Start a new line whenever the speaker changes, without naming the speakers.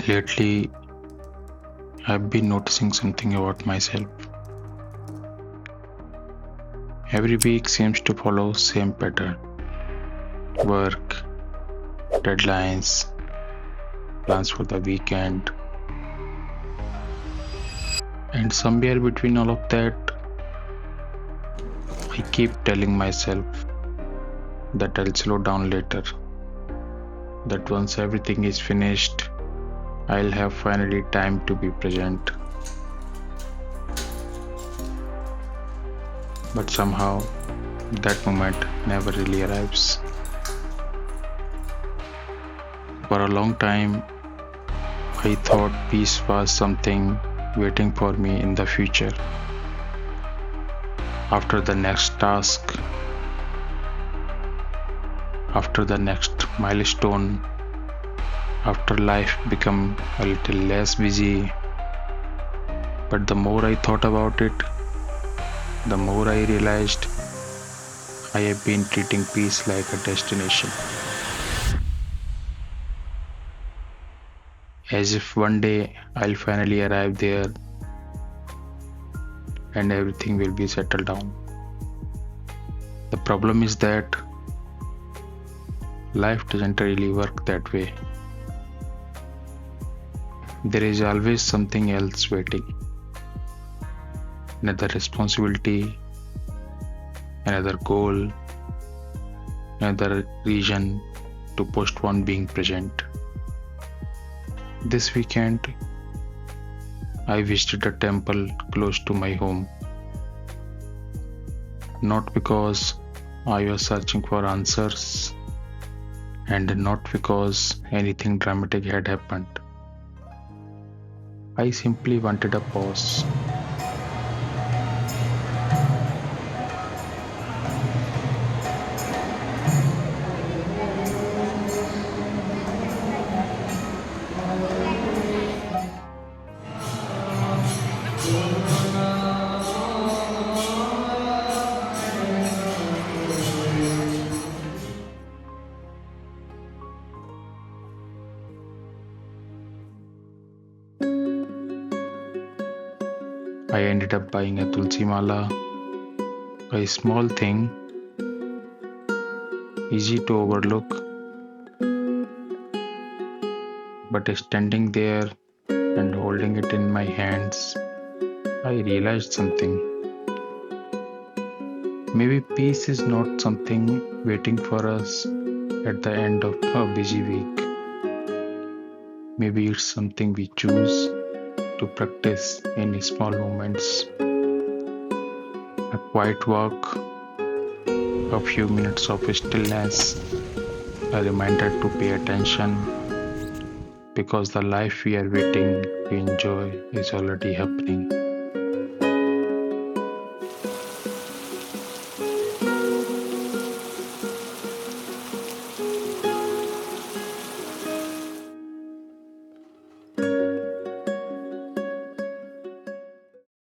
Lately, I've been noticing something about myself. Every week seems to follow same pattern. Work, deadlines, plans for the weekend, and somewhere between all of that, I keep telling myself that I'll slow down later, that once everything is finished, I'll have finally time to be present. But somehow, that moment never really arrives. For a long time, I thought peace was something waiting for me in the future. After the next task, after the next milestone, after life become a little less busy. But the more I thought about it, the more I realized I have been treating peace like a destination. As if one day I'll finally arrive there and everything will be settled down. The problem is that life doesn't really work that way. There is always something else waiting. Another responsibility, another goal, another reason to postpone being present. This weekend, I visited a temple close to my home. Not because I was searching for answers, and not because anything dramatic had happened. I simply wanted a pause. I ended up buying a Tulsi mala, a small thing, easy to overlook, but standing there and holding it in my hands, I realized something. Maybe peace is not something waiting for us at the end of a busy week. Maybe it's something we choose to practice in small moments. A quiet walk, a few minutes of stillness, a reminder to pay attention because the life we are waiting to enjoy is already happening.